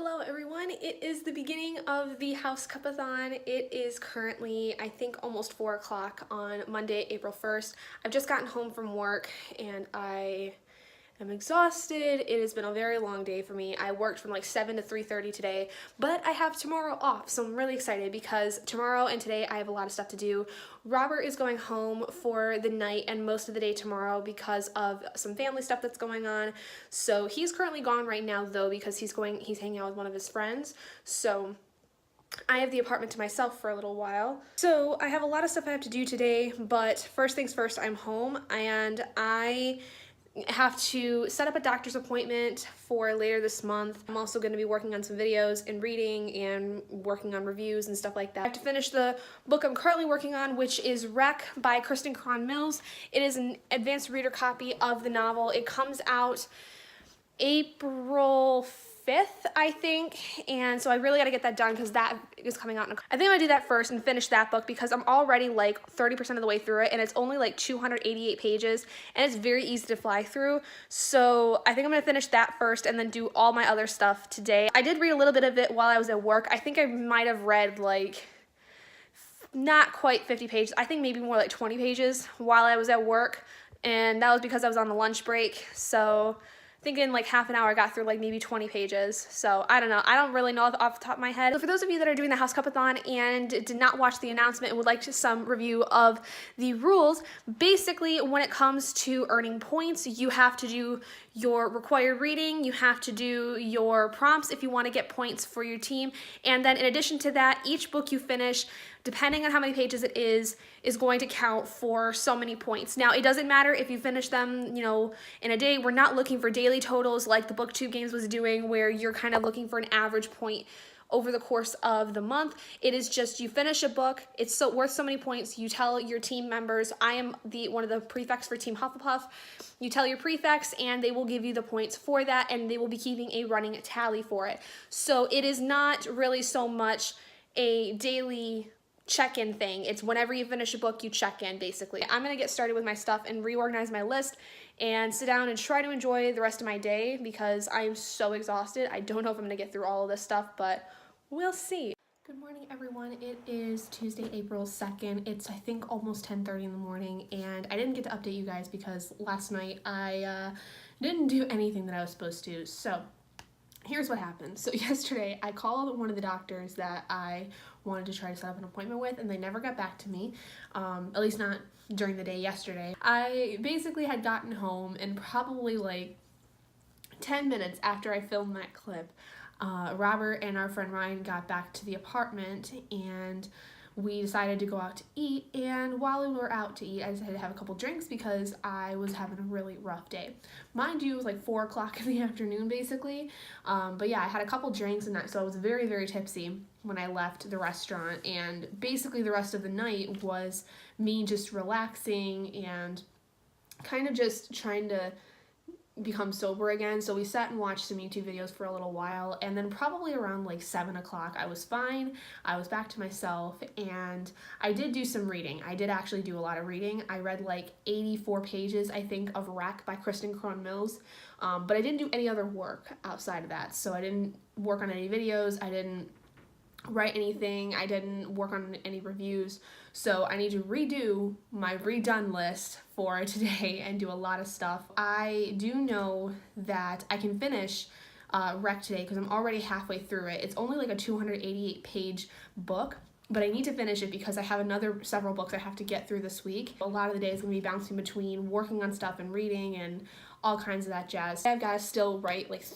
Hello everyone, it is the beginning of the HouseCupathon. It is currently, I think, almost 4 o'clock on Monday, April 1st. I've just gotten home from work and I am exhausted. It has been a very long day for me. I worked from like 7 to 3:30 today, but I have tomorrow off, so I'm really excited because tomorrow and today I have a lot of stuff to do. Robert is going home for the night and most of the day tomorrow because of some family stuff that's going on. So he's currently gone right now though because he's hanging out with one of his friends. So I have the apartment to myself for a little while. So I have a lot of stuff I have to do today, but first things first, I'm home and I have to set up a doctor's appointment for later this month. I'm also going to be working on some videos and reading and working on reviews and stuff like that. I have to finish the book I'm currently working on, which is Wreck by Kristen Cron Mills. It is an advanced reader copy of the novel. It comes out April 5th, I think, and so I really got to get that done because that is coming out. I think I'm going to do that first and finish that book because I'm already like 30% of the way through it and it's only like 288 pages and it's very easy to fly through. So I think I'm going to finish that first and then do all my other stuff today. I did read a little bit of it while I was at work. I think I might have read like not quite 50 pages. I think maybe more like 20 pages while I was at work, and that was because I was on the lunch break. So I think in like half an hour I got through like maybe 20 pages. So I don't know. I don't really know off the top of my head. So for those of you that are doing the HouseCupathon and did not watch the announcement and would like some review of the rules, basically when it comes to earning points, you have to do your required reading, you have to do your prompts if you want to get points for your team, and then in addition to that, each book you finish, depending on how many pages it is going to count for so many points. Now, it doesn't matter if you finish them, in a day. We're not looking for daily totals like the BookTube Games was doing, where you're kind of looking for an average point over the course of the month. It is just you finish a book, it's worth so many points. You tell your team members, I am one of the prefects for Team Hufflepuff. You tell your prefects and they will give you the points for that, and they will be keeping a running tally for it. So it is not really so much a daily check-in thing. It's whenever you finish a book, you check in, basically. I'm gonna get started with my stuff and reorganize my list and sit down and try to enjoy the rest of my day because I am so exhausted. I don't know if I'm gonna get through all of this stuff, but we'll see. Good morning, everyone. It is Tuesday, April 2nd. It's, I think, almost 10:30 in the morning, and I didn't get to update you guys because last night I didn't do anything that I was supposed to. So here's what happened. So yesterday I called one of the doctors that I wanted to try to set up an appointment with, and they never got back to me, at least not during the day yesterday. I basically had gotten home, and probably like 10 minutes after I filmed that clip, Robert and our friend Ryan got back to the apartment and we decided to go out to eat, and while we were out to eat, I decided to have a couple drinks because I was having a really rough day. Mind you, it was like 4 o'clock in the afternoon, basically, but yeah, I had a couple drinks, and so I was very, very tipsy when I left the restaurant, and basically the rest of the night was me just relaxing and kind of just trying to become sober again. So we sat and watched some YouTube videos for a little while, and then probably around like 7 o'clock I was fine. I was back to myself, and I did do some reading. I did actually do a lot of reading. I read like 84 pages, I think, of Wreck by Kristen Cron Mills, but I didn't do any other work outside of that. So I didn't work on any videos, I didn't write anything, I didn't work on any reviews, so I need to redo my redone list for today and do a lot of stuff. I do know that I can finish Wreck today because I'm already halfway through it. It's only like a 288 page book, but I need to finish it because I have several books I have to get through this week. A lot of the day is going to be bouncing between working on stuff and reading and all kinds of that jazz. I've got to still write like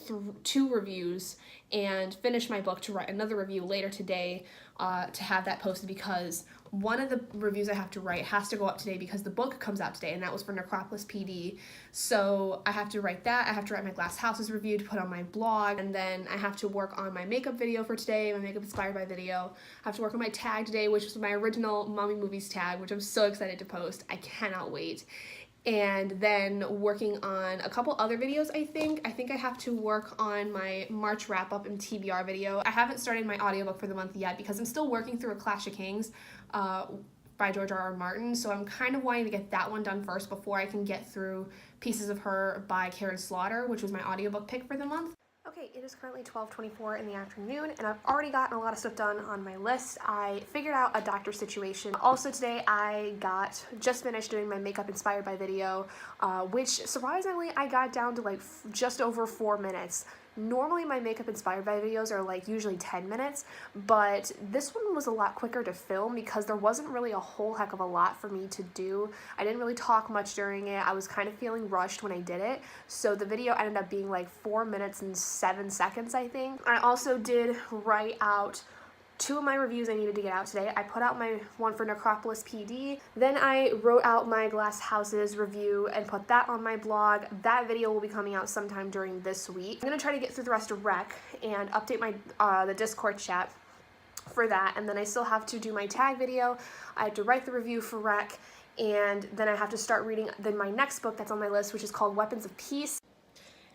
2 reviews and finish my book to write another review later today to have that posted, because one of the reviews I have to write has to go up today because the book comes out today, and that was for Necropolis PD. So I have to write that. I have to write my Glass Houses review to put on my blog, and then I have to work on my makeup video for today, my makeup inspired by video. I have to work on my tag today, which was my original Mommy Movies tag, which I'm so excited to post. I cannot wait. And then working on a couple other videos, I think. I have to work on my March wrap-up and TBR video. I haven't started my audiobook for the month yet because I'm still working through A Clash of Kings by George R.R. Martin, so I'm kind of wanting to get that one done first before I can get through Pieces of Her by Karen Slaughter, which was my audiobook pick for the month. Okay, it is currently 12:24 in the afternoon, and I've already gotten a lot of stuff done on my list. I figured out a doctor situation. Also today, I just finished doing my makeup inspired by video, which surprisingly, I got down to like just over 4 minutes. Normally my makeup inspired by videos are like usually 10 minutes, but this one was a lot quicker to film because there wasn't really a whole heck of a lot for me to do. I didn't really talk much during it. I was kind of feeling rushed when I did it, so the video ended up being like 4 minutes and 7 seconds, I think. I also did write out 2 of my reviews I needed to get out today. I put out my one for Necropolis PD, then I wrote out my Glass Houses review and put that on my blog. That video will be coming out sometime during this week. I'm gonna try to get through the rest of Rec and update my the Discord chat for that, and then I still have to do my tag video. I have to write the review for Rec, and then I have to start reading my next book that's on my list, which is called Weapons of Peace.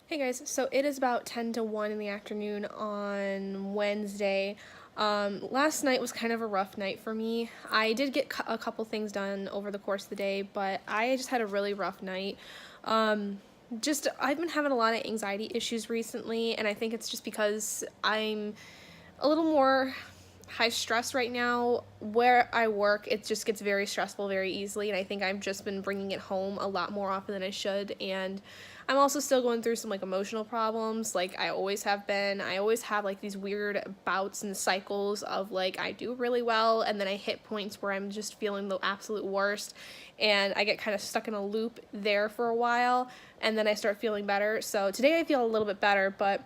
Hey guys, so it is about 10 to 1 in the afternoon on Wednesday. Last night was kind of a rough night for me. I did get a couple things done over the course of the day, but I just had a really rough night. I've been having a lot of anxiety issues recently, and I think it's just because I'm a little more high stress right now. Where I work, it just gets very stressful very easily, and I think I've just been bringing it home a lot more often than I should, and I'm also still going through some like emotional problems, like I always have been. I always have like these weird bouts and cycles of like I do really well and then I hit points where I'm just feeling the absolute worst, and I get kind of stuck in a loop there for a while, and then I start feeling better. So today I feel a little bit better, but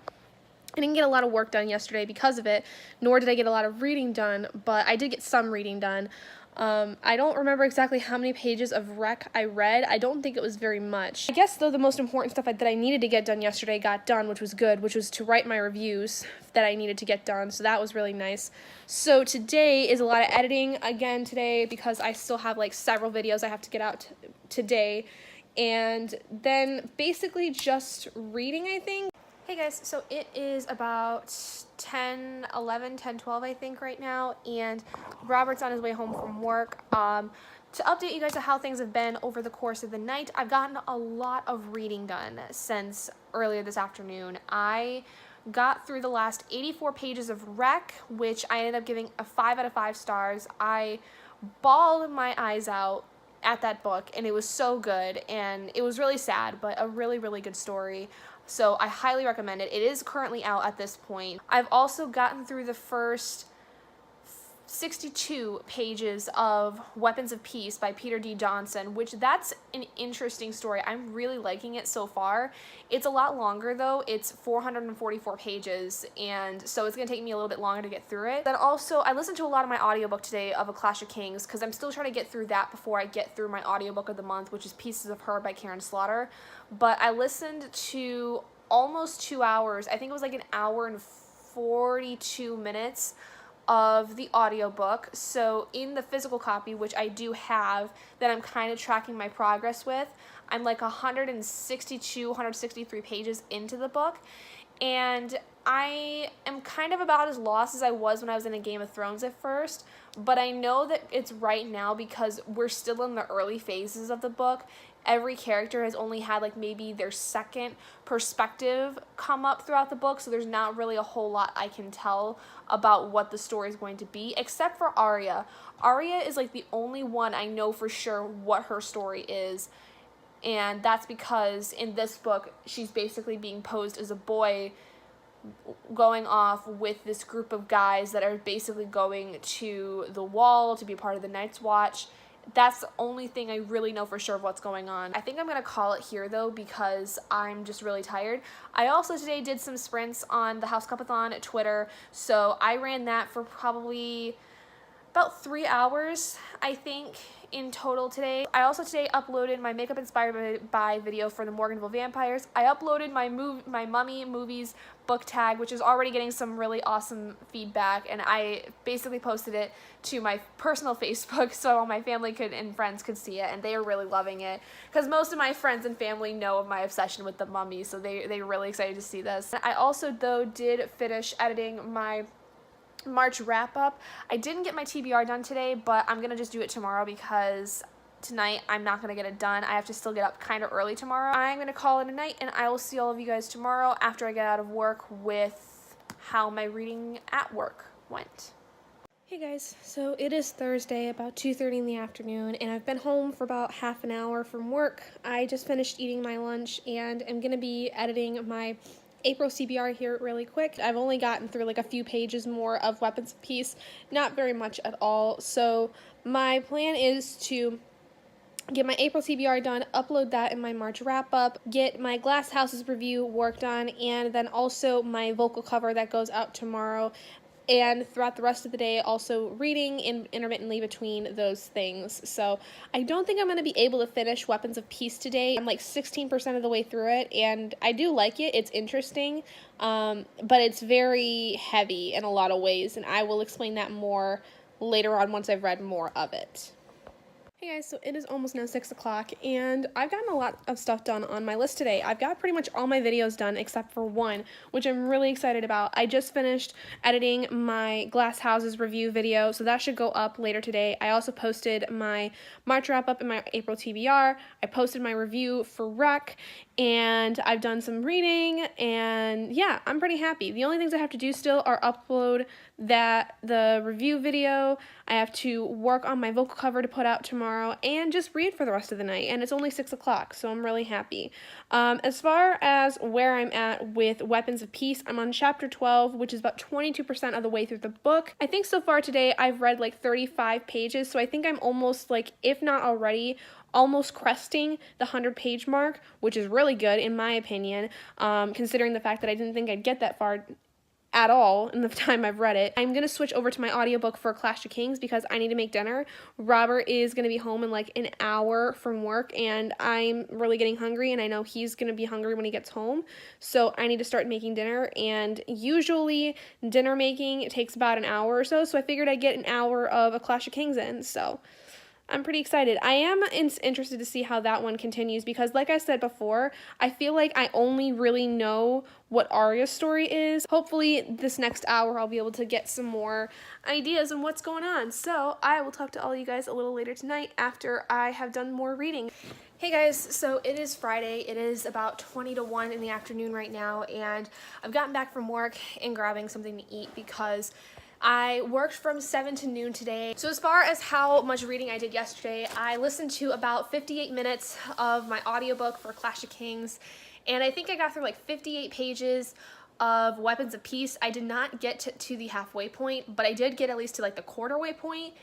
I didn't get a lot of work done yesterday because of it, nor did I get a lot of reading done, but I did get some reading done. I don't remember exactly how many pages of Rec I read. I don't think it was very much. I guess, though, the most important stuff that I needed to get done yesterday got done, which was good, which was to write my reviews that I needed to get done, so that was really nice. So today is a lot of editing again today because I still have like several videos I have to get out today, and then basically just reading, I think. Hey guys, so it is about 10:12 I think right now, and Robert's on his way home from work. To update you guys on how things have been over the course of the night, I've gotten a lot of reading done since earlier this afternoon. I got through the last 84 pages of Rec, which I ended up giving a 5 out of 5 stars. I bawled my eyes out at that book, and it was so good, and it was really sad, but a really, really good story. So I highly recommend it. It is currently out at this point. I've also gotten through the first 62 pages of Weapons of Peace by Peter D. Johnson, which that's an interesting story. I'm really liking it so far. It's a lot longer though. It's 444 pages, and so it's gonna take me a little bit longer to get through it. Then also, I listened to a lot of my audiobook today of A Clash of Kings because I'm still trying to get through that before I get through my audiobook of the month, which is Pieces of Her by Karen Slaughter. But I listened to almost 2 hours. I think it was like an hour and 42 minutes of the audiobook. So in the physical copy, which I do have, that I'm kind of tracking my progress with, I'm like 162, 163 pages into the book, and I am kind of about as lost as I was when I was in a Game of Thrones at first, but I know that it's right now because we're still in the early phases of the book. Every character has only had like maybe their second perspective come up throughout the book, so there's not really a whole lot I can tell about what the story is going to be, except for Arya. Arya is like the only one I know for sure what her story is, and that's because in this book she's basically being posed as a boy going off with this group of guys that are basically going to the Wall to be part of the Night's Watch. That's the only thing I really know for sure of what's going on. I think I'm going to call it here though because I'm just really tired. I also today did some sprints on the HouseCupathon at Twitter, so I ran that for probably about 3 hours, I think, in total today. I also today uploaded my makeup inspired by video for the Morganville Vampires. I uploaded my Mummy Movies book tag, which is already getting some really awesome feedback, and I basically posted it to my personal Facebook so all my family and friends could see it, and they are really loving it because most of my friends and family know of my obsession with the Mummy, so they're really excited to see this. I also though did finish editing my March wrap up. I didn't get my TBR done today, but I'm gonna just do it tomorrow because tonight, I'm not going to get it done. I have to still get up kind of early tomorrow. I'm going to call it a night, and I will see all of you guys tomorrow after I get out of work with how my reading at work went. Hey guys, so it is Thursday, about 2:30 in the afternoon, and I've been home for about half an hour from work. I just finished eating my lunch, and I'm going to be editing my April CBR here really quick. I've only gotten through like a few pages more of Weapons of Peace, not very much at all, so my plan is to get my April TBR done, upload that in my March wrap-up, get my Glass Houses review work done, and then also my vocal cover that goes out tomorrow. And throughout the rest of the day, also reading intermittently between those things. So I don't think I'm going to be able to finish Weapons of Peace today. I'm like 16% of the way through it, and I do like it. It's interesting, but it's very heavy in a lot of ways, and I will explain that more later on once I've read more of it. Hey guys, so it is almost now 6 o'clock, and I've gotten a lot of stuff done on my list today. I've got pretty much all my videos done except for one, which I'm really excited about. I just finished editing my Glass Houses review video, so that should go up later today. I also posted my March wrap-up and my April TBR. I posted my review for Rec, and I've done some reading, and yeah, I'm pretty happy. The only things I have to do still are upload the review video. I have to work on my vocal cover to put out tomorrow, and just read for the rest of the night, and it's only 6 o'clock, so I'm really happy. As far as where I'm at with Weapons of Peace, I'm on chapter 12, which is about 22% of the way through the book. I think so far today I've read like 35 pages, so I think I'm almost like, if not already, almost cresting the 100-page mark, which is really good in my opinion, considering the fact that I didn't think I'd get that far at all in the time I've read it. I'm going to switch over to my audiobook for Clash of Kings because I need to make dinner. Robert is going to be home in like an hour from work, and I'm really getting hungry, and I know he's going to be hungry when he gets home, so I need to start making dinner, and usually dinner making takes about an hour or so, so I figured I'd get an hour of a Clash of Kings in, so I'm pretty excited. I am interested to see how that one continues because, like I said before, I feel like I only really know what Arya's story is. Hopefully this next hour I'll be able to get some more ideas on what's going on. So I will talk to all you guys a little later tonight after I have done more reading. Hey guys, so it is Friday. It is about 20 to 1 in the afternoon right now, and I've gotten back from work and grabbing something to eat because I worked from 7 to noon today. So as far as how much reading I did yesterday, I listened to about 58 minutes of my audiobook for Clash of Kings, and I think I got through like 58 pages of Weapons of Peace. I did not get to the halfway point, but I did get at least to like the quarter-way point.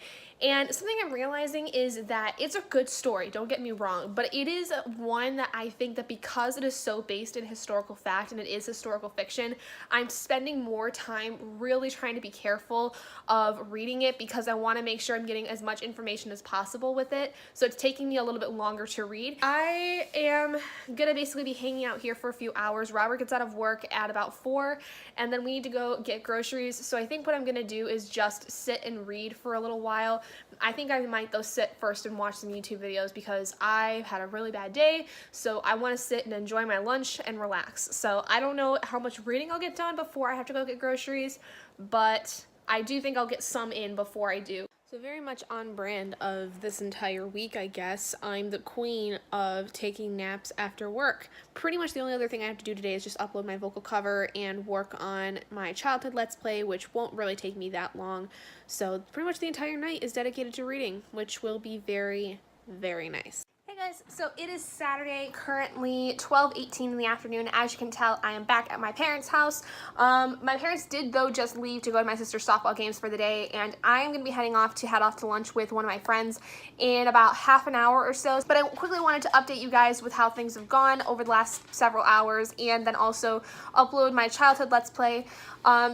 And something I'm realizing is that it's a good story, don't get me wrong, but it is one that I think that because it is so based in historical fact and it is historical fiction, I'm spending more time really trying to be careful of reading it because I want to make sure I'm getting as much information as possible with it. So it's taking me a little bit longer to read. I am going to basically be hanging out here for a few hours. Robert gets out of work at about 4, and then we need to go get groceries. So I think what I'm going to do is just sit and read for a little while. I think I might though sit first and watch some YouTube videos because I had a really bad day, so I want to sit and enjoy my lunch and relax. So I don't know how much reading I'll get done before I have to go get groceries, but I do think I'll get some in before I do. So very much on brand of this entire week, I guess. I'm the queen of taking naps after work. Pretty much the only other thing I have to do today is just upload my vocal cover and work on my childhood Let's Play, which won't really take me that long. So pretty much the entire night is dedicated to reading, which will be very, very nice. Hey guys, so it is Saturday, currently 12:18 in the afternoon. As you can tell, I am back at my parents' house. My parents did though just leave to go to my sister's softball games for the day, and I'm going to be heading off to lunch with one of my friends in about half an hour or so. But I quickly wanted to update you guys with how things have gone over the last several hours, and then also upload my childhood Let's Play.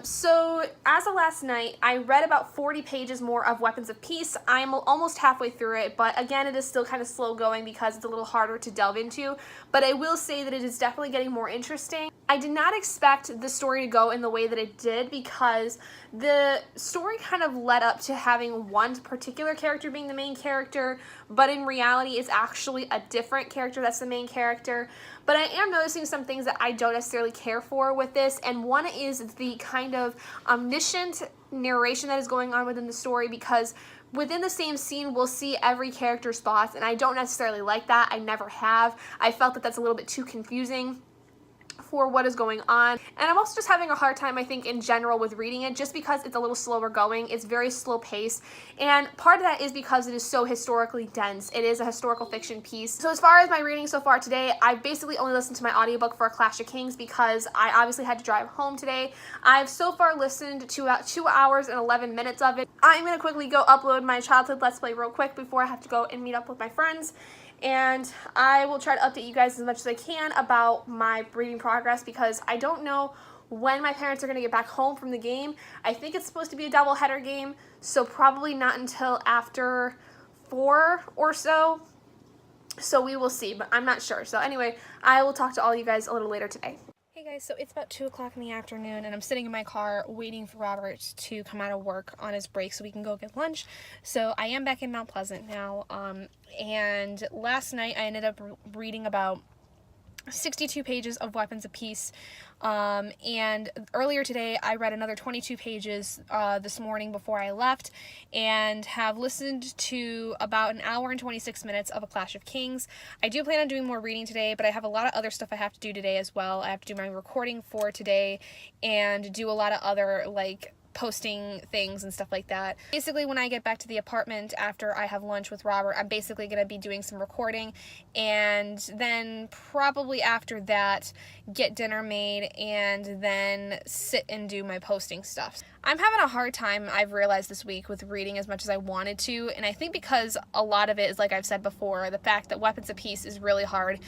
So as of last night, I read about 40 pages more of Weapons of Peace. I'm almost halfway through it, but again, it is still kind of slow going because it's a little harder to delve into, but I will say that it is definitely getting more interesting. I did not expect the story to go in the way that it did because the story kind of led up to having one particular character being the main character, but in reality it's actually a different character that's the main character. But I am noticing some things that I don't necessarily care for with this, and one is the kind of omniscient narration that is going on within the story, because within the same scene, we'll see every character's thoughts, and I don't necessarily like that. I never have. I felt that that's a little bit too confusing for what is going on. And I'm also just having a hard time, I think, in general with reading it, just because it's a little slower going. It's very slow paced, and part of that is because it is so historically dense. It is a historical fiction piece. So as far as my reading so far today, I've basically only listened to my audiobook for A Clash of Kings because I obviously had to drive home today. I've so far listened to about 2 hours and 11 minutes of it. I'm going to quickly go upload my childhood Let's Play real quick before I have to go and meet up with my friends. And I will try to update you guys as much as I can about my reading progress, because I don't know when my parents are going to get back home from the game. I think it's supposed to be a double-header game, so probably not until after 4 or so. So we will see, but I'm not sure. So anyway, I will talk to all you guys a little later today. Hey guys, so it's about 2 o'clock in the afternoon, and I'm sitting in my car waiting for Robert to come out of work on his break so we can go get lunch. So I am back in Mount Pleasant now, and last night I ended up reading about 62 pages of Weapons of Peace, and earlier today I read another 22 pages this morning before I left, and have listened to about an hour and 26 minutes of A Clash of Kings. I do plan on doing more reading today, but I have a lot of other stuff I have to do today as well. I have to do my recording for today and do a lot of other, like, posting things and stuff like that. Basically, when I get back to the apartment after I have lunch with Robert, I'm basically going to be doing some recording, and then probably after that get dinner made and then sit and do my posting stuff. I'm having a hard time, I've realized this week, with reading as much as I wanted to, and I think because a lot of it is, like I've said before, the fact that Weapons of Peace is really hard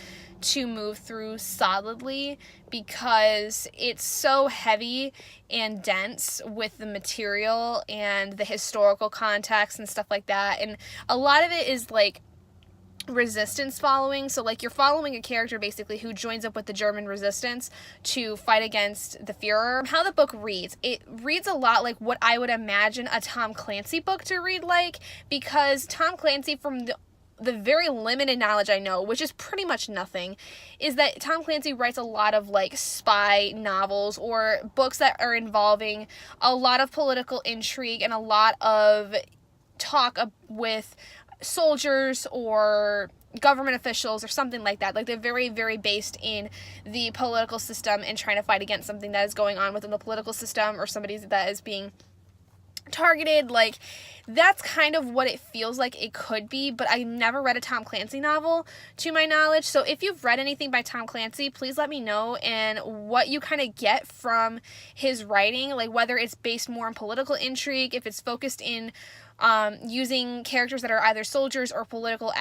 to move through solidly because it's so heavy and dense with the material and the historical context and stuff like that, and a lot of it is like resistance following. So like you're following a character basically who joins up with the German resistance to fight against the Fuhrer. How the book reads, it reads a lot like what I would imagine a Tom Clancy book to read like, because Tom Clancy, from the very limited knowledge I know, which is pretty much nothing, is that Tom Clancy writes a lot of like spy novels or books that are involving a lot of political intrigue and a lot of talk with soldiers or government officials or something like that. Like they're very, very based in the political system and trying to fight against something that is going on within the political system or somebody that is being targeted. Like that's kind of what it feels like it could be, but I never read a Tom Clancy novel to my knowledge. So if you've read anything by Tom Clancy, please let me know, and what you kind of get from his writing, like whether it's based more on political intrigue, if it's focused in using characters that are either soldiers or political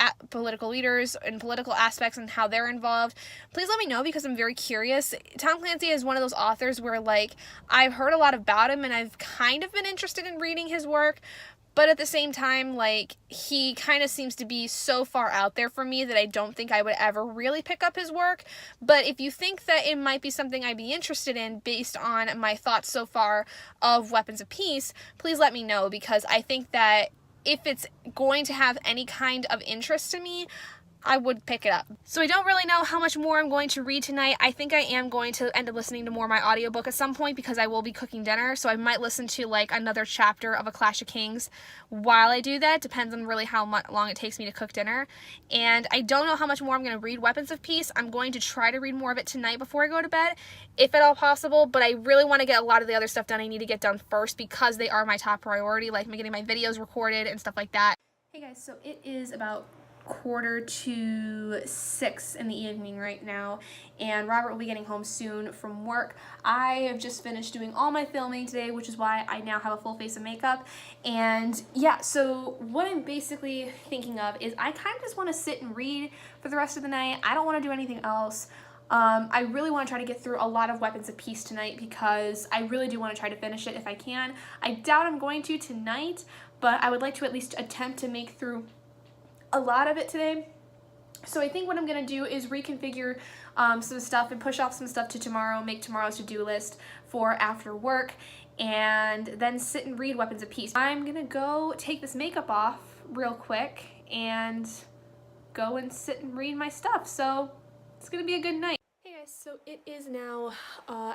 leaders and political aspects and how they're involved. Please let me know, because I'm very curious. Tom Clancy is one of those authors where like I've heard a lot about him and I've kind of been interested in reading his work, but at the same time, like, he kind of seems to be so far out there for me that I don't think I would ever really pick up his work. But if you think that it might be something I'd be interested in based on my thoughts so far of Weapons of Peace, please let me know, because I think that if it's going to have any kind of interest to me, I would pick it up. So I don't really know how much more I'm going to read tonight. I think I am going to end up listening to more of my audiobook at some point, because I will be cooking dinner, so I might listen to like another chapter of A Clash of Kings while I do that. Depends on really how long it takes me to cook dinner. And I don't know how much more I'm going to read Weapons of Peace. I'm going to try to read more of it tonight before I go to bed, if at all possible, but I really want to get a lot of the other stuff done I need to get done first, because they are my top priority, like getting my videos recorded and stuff like that. Hey guys, so it is about 5:45 in the evening right now, and Robert will be getting home soon from work. I have just finished doing all my filming today, which is why I now have a full face of makeup. And yeah, so what I'm basically thinking of is I kind of just want to sit and read for the rest of the night. I don't want to do anything else. I really want to try to get through a lot of Weapons of Peace tonight, because I really do want to try to finish it if I can. I doubt I'm going to tonight, but I would like to at least attempt to make through a lot of it today. So I think what I'm going to do is reconfigure some stuff and push off some stuff to tomorrow, make tomorrow's to-do list for after work, and then sit and read Weapons of Peace. I'm going to go take this makeup off real quick and go and sit and read my stuff. So it's going to be a good night. So it is now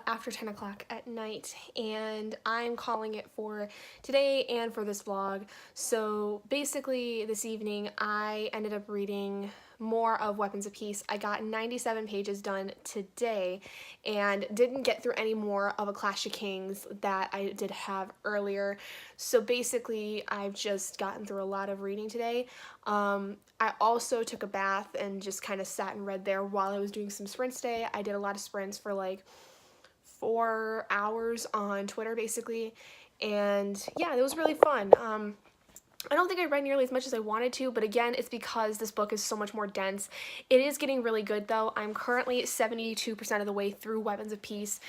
after 10 o'clock at night, and I'm calling it for today and for this vlog. So basically this evening I ended up reading more of Weapons of Peace. I got 97 pages done today and didn't get through any more of A Clash of Kings that I did have earlier. So basically I've just gotten through a lot of reading today. I also took a bath and just kind of sat and read there while I was doing some sprints today. I did a lot of sprints for like 4 hours on Twitter basically, and yeah, it was really fun. I don't think I read nearly as much as I wanted to, but again, it's because this book is so much more dense. It is getting really good though. I'm currently 72% of the way through Weapons of Peace,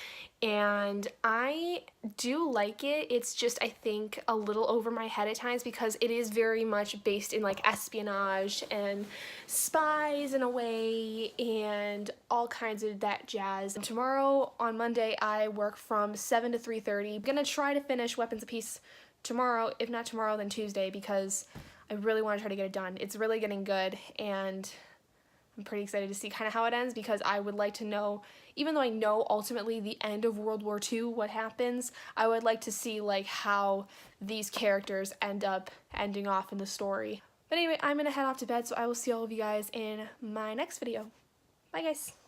and I do like it. It's just, I think, a little over my head at times because it is very much based in like espionage and spies in a way and all kinds of that jazz. And tomorrow on Monday, I work from 7 to 3:30. I'm gonna try to finish Weapons of Peace tomorrow, if not tomorrow, then Tuesday, because I really want to try to get it done. It's really getting good, and I'm pretty excited to see kind of how it ends, because I would like to know, even though I know ultimately the end of World War II, what happens, I would like to see like how these characters end up ending off in the story. But anyway, I'm gonna head off to bed, so I will see all of you guys in my next video. Bye guys!